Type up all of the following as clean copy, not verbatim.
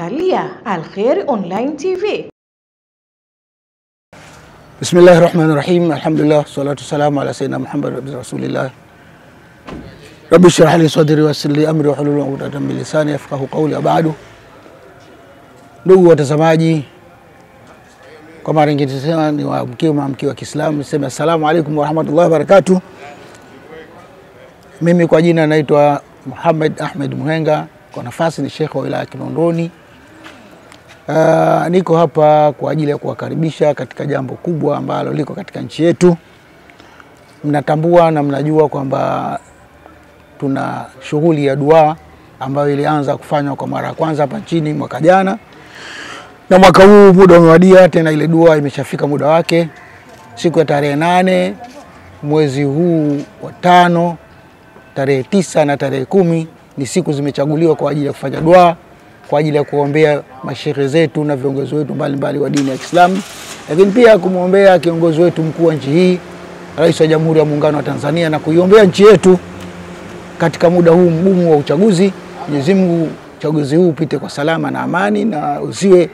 Unaangalia Al-Khair Online TV. Bismillahirrahmanirrahim. Alhamdulillah, salatu salamu ala sayyidina Muhammad rasulillah. Rabbi shrah li sadri wa yassir li amri wa hlul 'uqdatam min lisani yafqahu qawli. Ba'du. Ndugu watazamaji, kwa mara nyingine tena ni mkeo wa Kiislamu, niseme assalamu alaykum wa rahmatullahi wa barakatuh. Mimi kwa jina naitwa Muhammad Ahmed Muhenga, kwa nafasi ni Sheikh wa wilaya Kinondoni. Niko hapa kwa ajili ya kuwakaribisha katika jambo kubwa ambalo liko katika nchi yetu. Mnatambua na mnajua kwamba tuna shughuli ya dua ambayo ilianza kufanywa kwa mara ya kwanza hapa nchini mwaka jana. Na mwaka huu muda umewadia, tena ile dua imeshafika muda wake. Siku ya tarehe 8 mwezi huu wa 5, tarehe 9 na tarehe 10 ni siku zimechaguliwa kwa ajili ya kufanya dua, kwa ajili ya kuombea mashehe zetu na viongozi wetu mbalimbali wa dini ya Kiislamu, lakini pia kumuombea kiongozi wetu mkuu wa nchi hii, Rais wa Jamhuri ya Muungano wa Tanzania, na kuiombea nchi yetu katika muda huu mgumu wa uchaguzi. Mwenyezi Mungu uchaguzi huu upite kwa salama na amani, na usiwe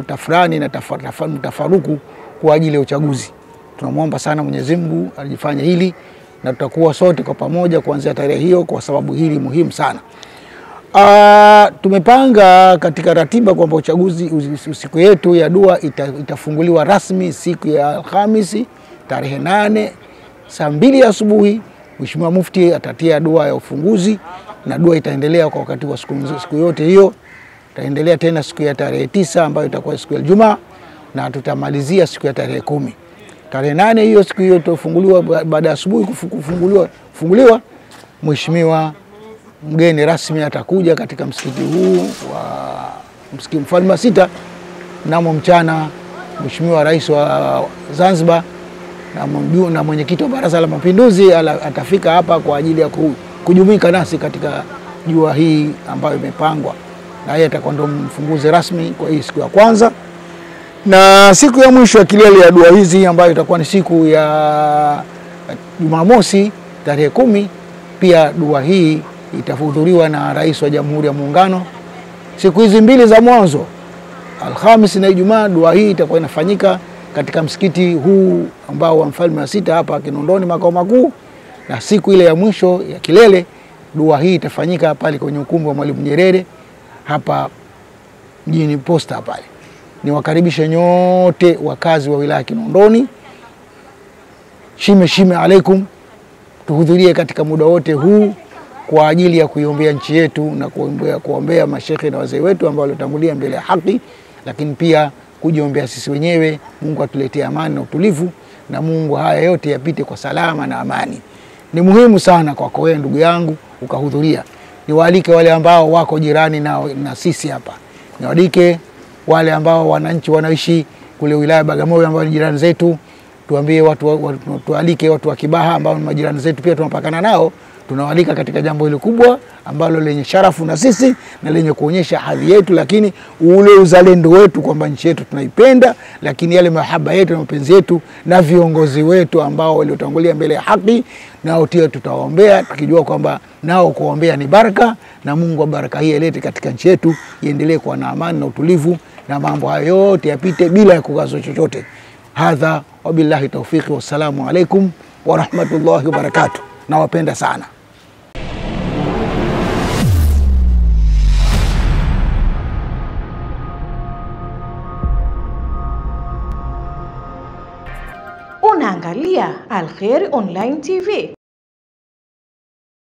tafrani na tafaruku kwa ajili ya uchaguzi. Tunamuomba sana Mwenyezi Mungu alifanye hili, na tutakuwa sote kwa pamoja kuanzia tarehe hiyo, kwa sababu hili muhimu sana. Tumepanga katika ratiba kwamba uchaguzi siku yetu ya dua itafunguliwa rasmi siku ya Alhamisi tarehe 8 saa 2 asubuhi. Mheshimiwa Mufti atatia dua ya ufunguzi, na dua itaendelea kwa wakati wa siku yote hiyo. Itaendelea tena siku ya tarehe 9 ambayo itakuwa siku ya Ijumaa, na tutamalizia siku ya tarehe 10. Tarehe 8 hiyo siku hiyo itafunguliwa. Baada ya asubuhi kufunguliwa, Mheshimiwa mgeni rasmi atakuja katika msikiti huu wa Msikiti Mfalme Sita. Mnamo mchana Mheshimiwa Rais wa Zanzibar na mwenyekiti wa Baraza la Mapinduzi atafika hapa kwa ajili ya kujumuika nasi katika jua hii ambayo imepangwa, na yeye atakuwa ndo mfunguzi rasmi kwa hii siku ya kwanza. Na siku ya mwisho ya kilele ya dua hizi ambayo itakuwa ni siku ya Jumamosi tarehe 10, pia dua hii itahudhuriwa na Rais wa Jamhuri ya Muungano. Siku hizi mbili za mwanzo, Alhamisi na Ijumaa, dua hii itakuwa inafanyika katika msikiti huu ambao wa Mfalme wa Sita hapa Kinondoni makao makuu, na siku ile ya mwisho ya kilele dua hii itafanyika pale kwenye ukumbi wa Mwalimu Nyerere hapa mjini Posta pale. Niwakaribishe nyote wakazi wa wilaya Kinondoni. Shime alaikum, tuhudhurie katika muda wote huu kwa ajili ya kuiombea nchi yetu na kuombea mashehe na wazee wetu ambao walitangulia mbele ya haki, lakini pia kujiombea sisi wenyewe. Mungu atuletee amani na utulivu, na Mungu haya yote yapite kwa salama na amani. Ni muhimu sana kwako wewe ndugu yangu ukahudhuria. Niwaalike wale ambao wako jirani na sisi hapa. Niwaalike wale ambao wananchi wanaishi kule wilaya Bagamoyo ambao ni jirani zetu. Tuambie tualike watu wa Kibaha ambao ni majirani zetu, pia tunapakana nao. Tunawalika katika jambo hili kubwa ambalo lenye sharafu na sisi, na lenye kuonyesha hadhi yetu, lakini ule uzalendo wetu kwamba nchi yetu tunaipenda, lakini yale mahaba yetu na mapenzi yetu na viongozi wetu ambao waliotangulia mbele ya haki, nao pia tutawaombea, tukijua kwamba nao kuombea ni baraka, na Mungu wa baraka hii alete katika nchi yetu, iendelee kuwa na amani na utulivu, na mambo hayo yote yapite bila ya kugazwa chochote. Hadha wabillahi tawfiki, wassalamu alaikum wa rahmatullahi wa barakatuh. Nawapenda sana. Unaangalia Al-Khair Online TV.